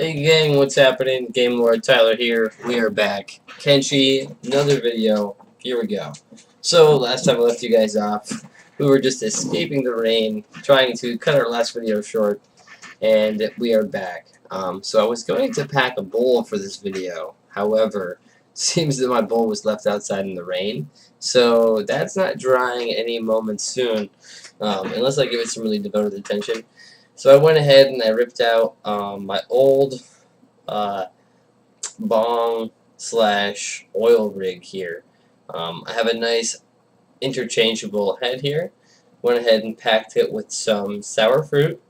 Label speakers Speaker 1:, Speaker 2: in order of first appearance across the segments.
Speaker 1: Hey gang, what's happening? Game Lord Tyler here. We are back. Kenshi, another video. Here we go. So, last time I left you guys off, we were just escaping the rain, trying to cut our last video short, and we are back. So I was going to pack a bowl for this video. However, it seems that my bowl was left outside in the rain, so that's not drying any moment soon, unless I give it some really devoted attention. So I went ahead and I ripped out my old bong slash oil rig here. I have a nice interchangeable head here. Went ahead and packed it with some sour fruit,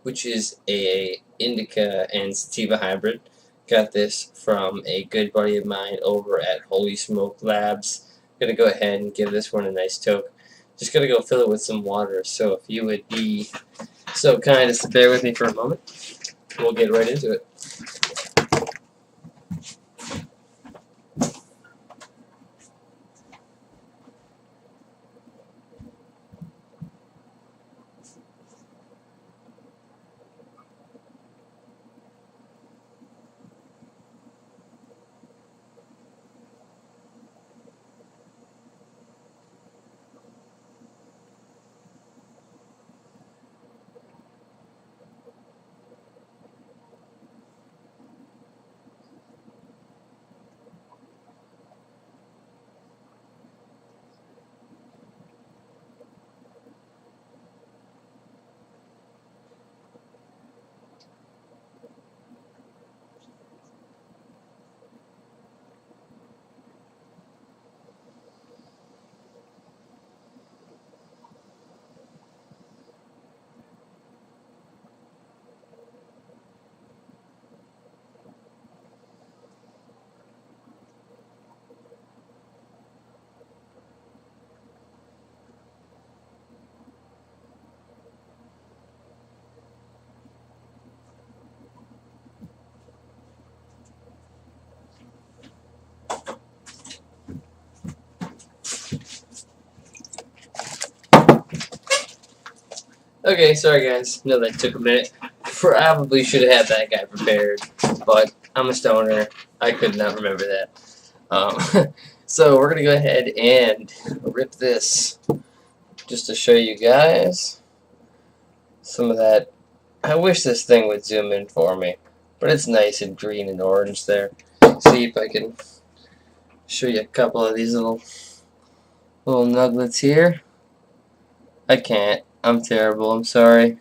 Speaker 1: which is a indica and sativa hybrid. Got this from a good buddy of mine over at Holy Smoke Labs. Gonna go ahead and give this one a nice toke. Just gonna go fill it with some water. So if you would be so kind as to bear with me for a moment, we'll get right into it. Okay, sorry guys, know that took a minute. Probably should have had that guy prepared, but I'm a stoner. I could not remember that. So we're gonna go ahead and rip this just to show you guys some of that. I wish this thing would zoom in for me, but it's nice and green and orange there. See if I can show you a couple of these little nuglets here. I can't. I'm terrible. I'm sorry.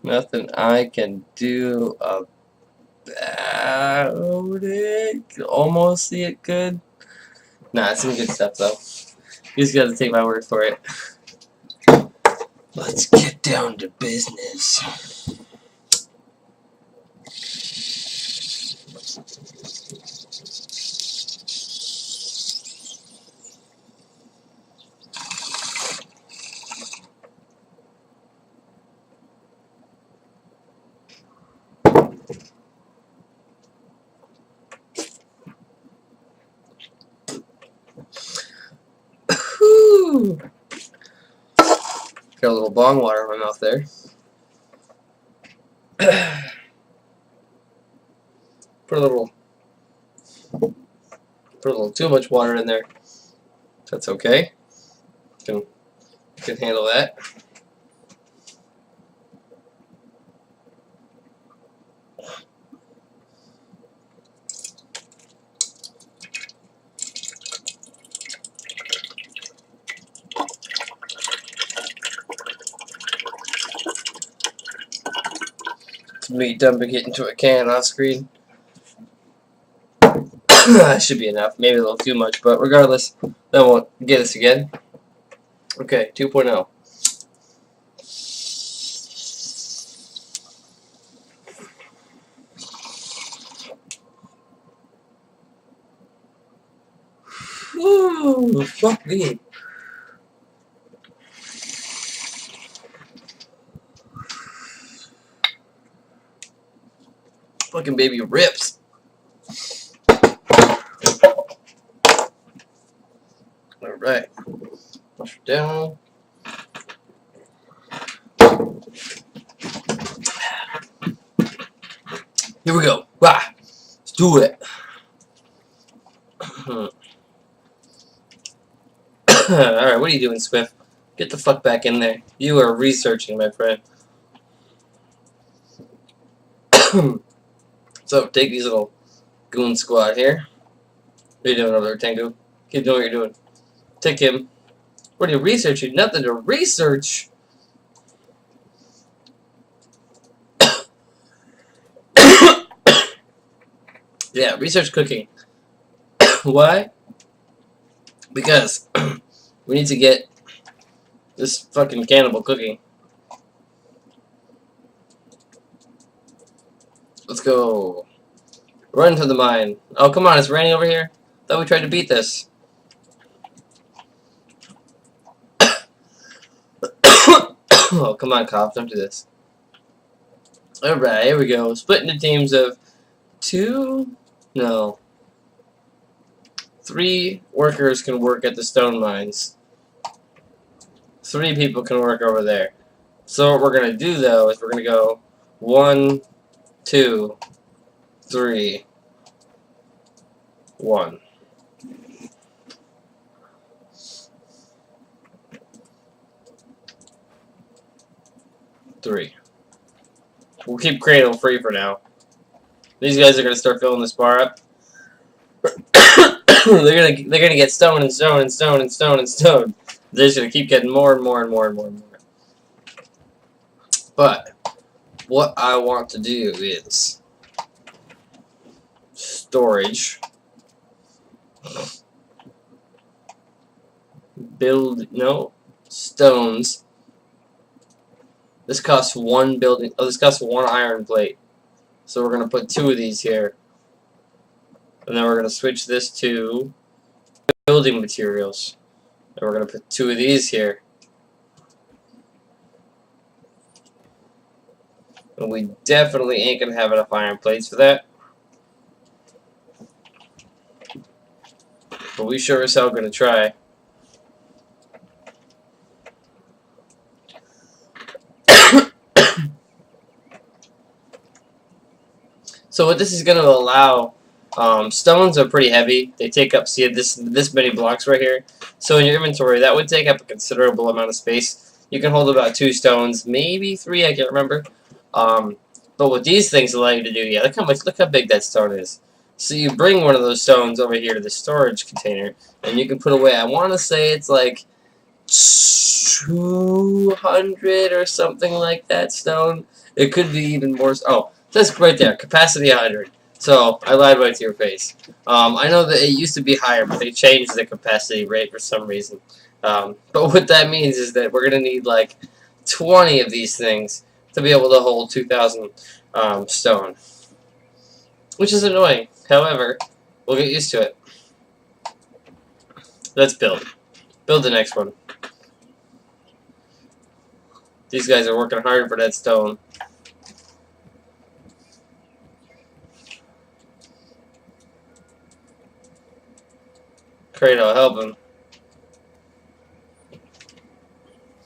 Speaker 1: Nothing I can do about it. Almost see it good. Nah, it's some good stuff though. You just gotta take my word for it. Let's get down to business. Whew. Got a little bong water in my mouth there. Put a little too much water in there. That's okay. You can handle that. It's me dumping it into a can off screen. That should be enough. Maybe a little too much, but regardless, that won't get us again. Okay, 2.0. Ooh, fuck me. Fucking baby rips. Alright. Push it down. Here we go. Rah! Let's do it. Alright, what are you doing, Swift? Get the fuck back in there. You are researching, my friend. So, take these little goon squad here. What are you doing over there, Tengu? Keep doing what you're doing. Take him. What are you researching? Nothing to research! Yeah, research cooking. Why? Because we need to get this fucking cannibal cooking. Let's go. Run to the mine. Oh, come on, it's raining over here. Thought we tried to beat this. Oh, come on, cops, don't do this. Alright, here we go. Split into teams of 3 workers can work at the stone mines. 3 people can work over there. So what we're going to do, though, is we're going to go 1, 2, 3, 1. Three. We'll keep Cradle free for now. These guys are gonna start filling this bar up. they're gonna get stone and stone and stone and stone and stone. They're just gonna keep getting more and more and more and more and more. But what I want to do is storage. Stones. This costs 1 building. Oh, this costs 1 iron plate. So we're gonna put 2 of these here, and then we're gonna switch this to building materials. And we're gonna put 2 of these here, and we definitely ain't gonna have enough iron plates for that. But we sure as hell gonna try. So what this is going to allow, stones are pretty heavy. They take up, see this many blocks right here. So in your inventory, that would take up a considerable amount of space. You can hold about 2 stones, maybe 3, I can't remember. But what these things allow you to do, yeah, look how big that stone is. So you bring one of those stones over here to the storage container, and you can put away, I want to say it's like 200 or something like that stone. It could be even more. Oh, that's right there. Capacity 100. So I lied right to your face. I know that it used to be higher, but they changed the capacity rate for some reason. But what that means is that we're gonna need like 20 of these things to be able to hold 2,000 stone, which is annoying. However, we'll get used to it. Let's build. Build the next one. These guys are working hard for that stone. Kratos, help him.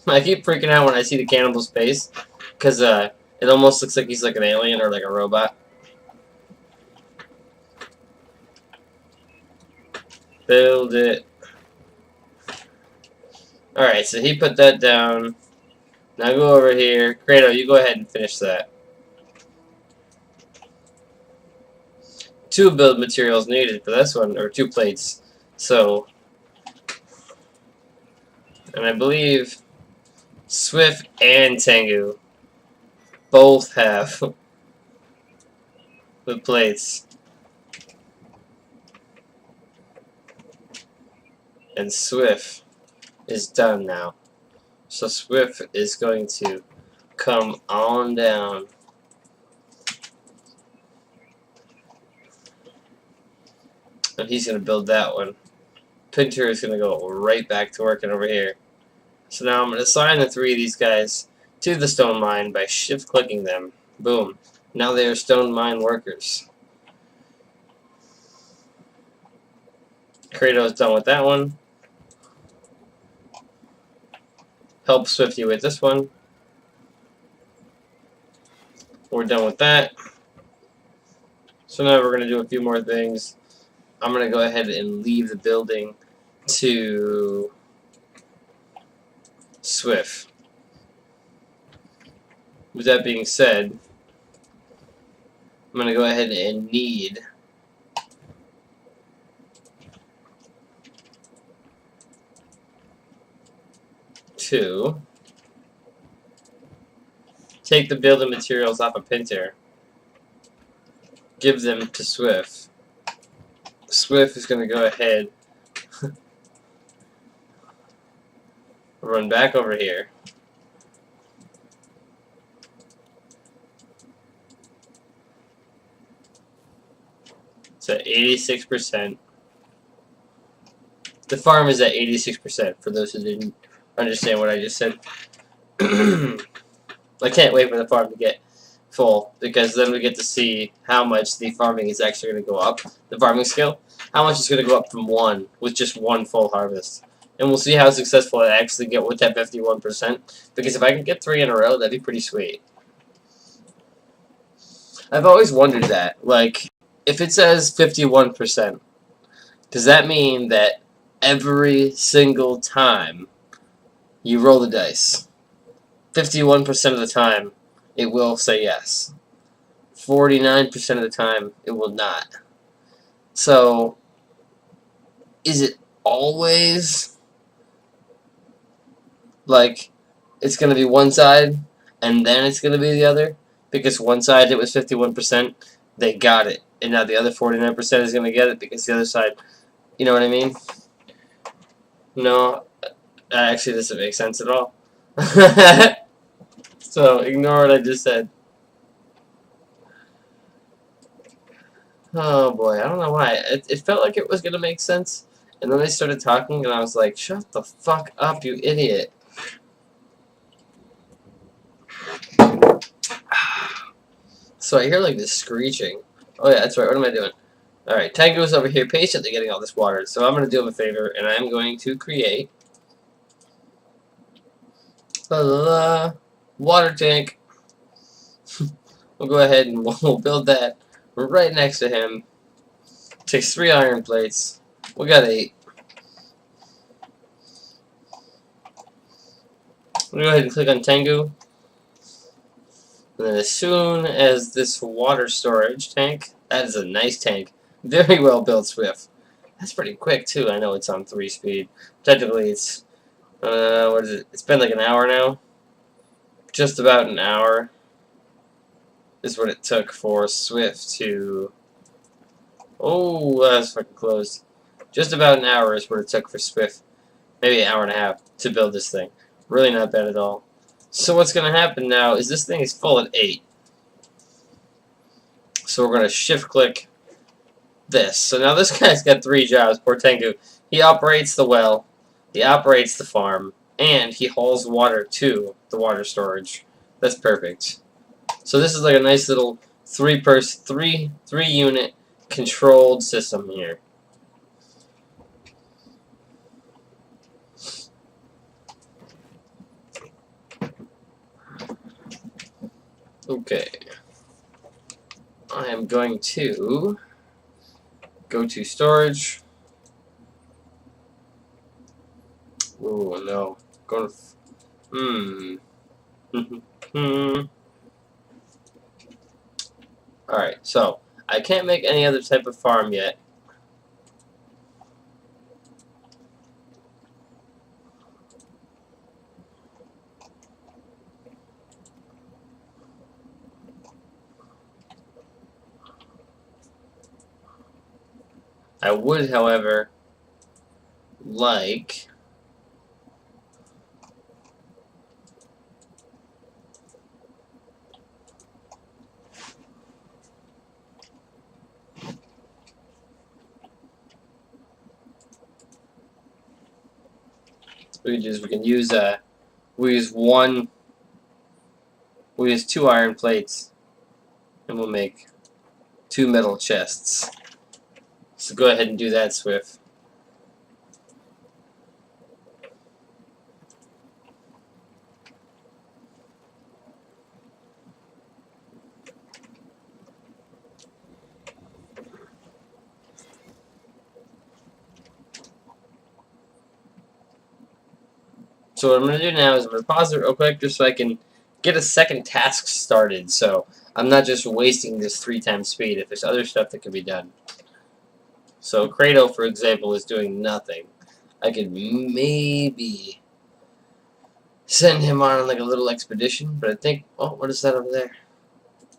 Speaker 1: I keep freaking out when I see the cannibal's face, because it almost looks like he's like an alien or like a robot. Build it. Alright, so he put that down. Now go over here. Kratos, you go ahead and finish that. 2 build materials needed for this one, or 2 plates. So, and I believe Swift and Tengu both have the plates. And Swift is done now. So Swift is going to come on down. And he's going to build that one. Pinter is going to go right back to working over here. So now I'm going to assign the 3 of these guys to the stone mine by shift-clicking them. Boom. Now they are stone mine workers. Kratos done with that one. Help Swifty with this one. We're done with that. So now we're going to do a few more things. I'm going to go ahead and leave the building to Swift. With that being said, I'm going to go ahead and need to take the building materials off of Pinter, give them to Swift. Swift is going to go ahead run back over here. It's at 86%. The farm is at 86%, for those who didn't understand what I just said. I can't wait for the farm to get full, because then we get to see how much the farming is actually going to go up, the farming skill, how much it's going to go up from 1 with just 1 full harvest. And we'll see how successful I actually get with that 51%, because if I can get 3 in a row, that'd be pretty sweet. I've always wondered that, like, if it says 51%, does that mean that every single time you roll the dice, 51% of the time, it will say yes. 49% of the time, it will not. So, is it always like it's going to be one side and then it's going to be the other? Because one side it was 51%, they got it. And now the other 49% is going to get it because the other side, you know what I mean? No, that actually doesn't make sense at all. So, ignore what I just said. Oh boy, I don't know why. It felt like it was going to make sense. And then they started talking and I was like, shut the fuck up, you idiot. So I hear like this screeching. Oh yeah, that's right. What am I doing? Alright, Tango's over here patiently getting all this water. So I'm going to do him a favor and I'm going to create a water tank. We'll go ahead and we'll build that right next to him. Takes 3 iron plates. We got 8. We'll go ahead and click on Tengu. And then as soon as this water storage tank, that is a nice tank. Very well built, Swift. That's pretty quick too. I know it's on 3 speed. Technically it's, what is it? It's been like an hour now. Just about an hour is what it took for Swift to... Oh, that's fucking closed. Just about an hour is what it took for Swift. Maybe an hour and a half to build this thing. Really not bad at all. So what's going to happen now is this thing is full at 8. So we're going to shift-click this. So now this guy's got 3 jobs, poor Tengu. He operates the well, he operates the farm, and he hauls water to the water storage. That's perfect. So this is like a nice little 3-unit controlled system here. Okay. I am going to go to storage. Oh no. Going to Alright, so I can't make any other type of farm yet. I would, however, like we can use we use 2 iron plates and we'll make 2 metal chests. So go ahead and do that, Swift. So what I'm going to do now is I'm going to pause it real quick just so I can get a second task started. So I'm not just wasting this 3 times speed if there's other stuff that can be done. So Kratos, for example, is doing nothing. I could maybe send him on like a little expedition, but I think, oh, what is that over there?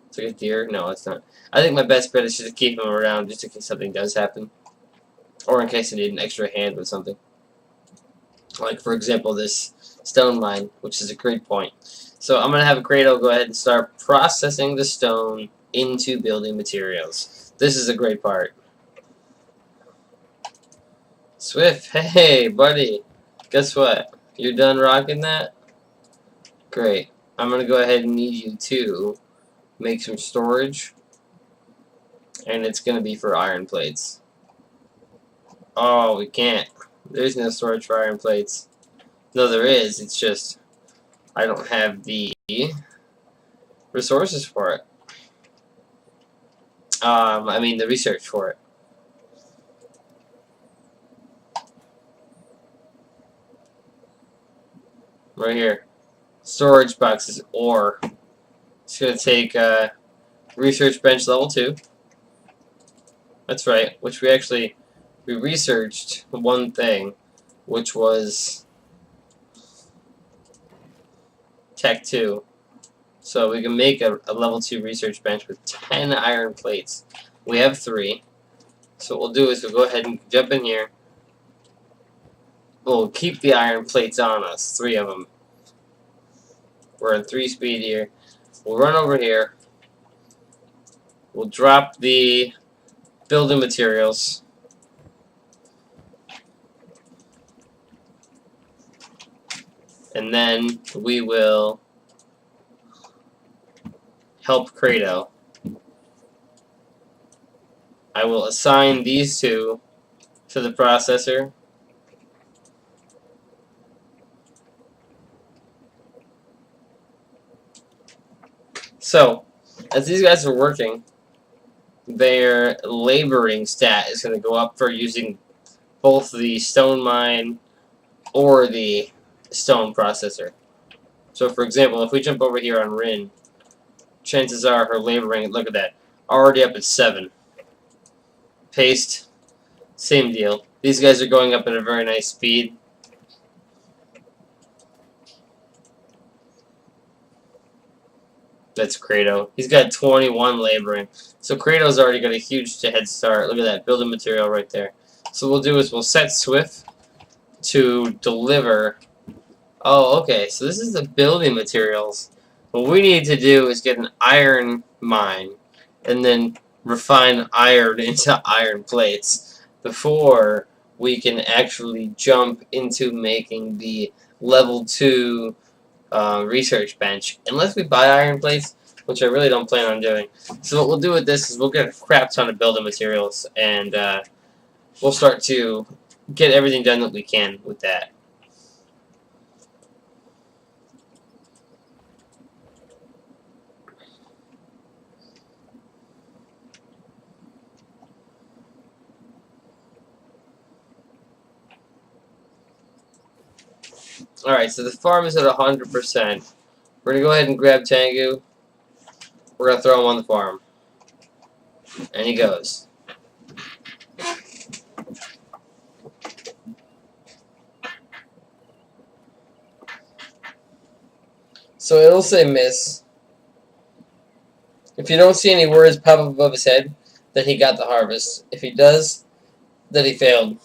Speaker 1: It's like a deer? No, it's not. I think my best bet is just to keep him around just in case something does happen. Or in case I need an extra hand with something. Like, for example, this stone mine, which is a great point. So I'm going to have Kratos go ahead and start processing the stone into building materials. This is a great part. Swift, hey, buddy. Guess what? You're done rocking that? Great. I'm going to go ahead and need you to make some storage. And it's going to be for iron plates. Oh, we can't. There's no storage for iron plates. No, there is. It's just I don't have the resources for it. I mean the research for it. Right here. Storage boxes ore. It's going to take research bench level 2. That's right. Which we researched one thing, which was Tech 2. So we can make a level 2 research bench with 10 iron plates. We have 3. So what we'll do is we'll go ahead and jump in here. We'll keep the iron plates on us. 3 of them. We're at 3 speed here. We'll run over here. We'll drop the building materials. And then we will help Kratos. I will assign these 2 to the processor. So, as these guys are working, their laboring stat is going to go up for using both the stone mine or the stone processor. So, for example, if we jump over here on Rin, chances are her laboring, look at that, already up at 7. Paste, same deal. These guys are going up at a very nice speed. That's Kratos. He's got 21 laboring. So Kratos already got a huge head start. Look at that, building material right there. So what we'll do is we'll set Swift to deliver. Oh, okay, so this is the building materials. What we need to do is get an iron mine and then refine iron into iron plates before we can actually jump into making the level 2 research bench, unless we buy iron plates, which I really don't plan on doing. So what we'll do with this is we'll get a crap ton of building materials, and we'll start to get everything done that we can with that. Alright, so the farm is at 100%. We're going to go ahead and grab Tengu. We're going to throw him on the farm. And he goes. So it'll say miss. If you don't see any words pop up above his head, then he got the harvest. If he does, then he failed.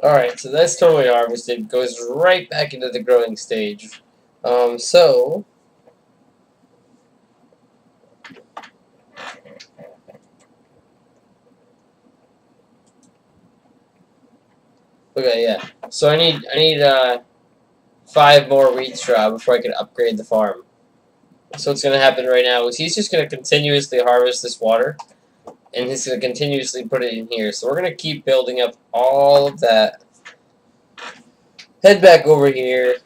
Speaker 1: Alright, so that's totally harvested. Goes right back into the growing stage. So... Okay, yeah. So I need 5 more wheat straw before I can upgrade the farm. So what's going to happen right now is he's just going to continuously harvest this water, and he's going to continuously put it in here. So we're going to keep building up all of that. Head back over here.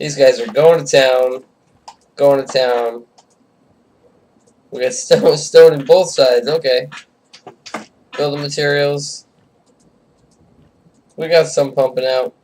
Speaker 1: These guys are going to town. Going to town. We got stone in both sides. Okay. Building materials. We got some pumping out.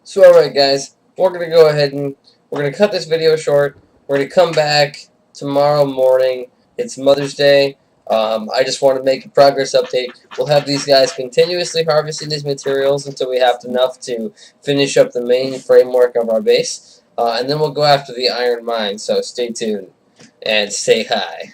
Speaker 1: So alright guys, we're going to go ahead and we're going to cut this video short. We're going to come back tomorrow morning. It's Mother's Day. I just want to make a progress update. We'll have these guys continuously harvesting these materials until we have enough to finish up the main framework of our base. And then we'll go after the iron mine, so stay tuned and say hi.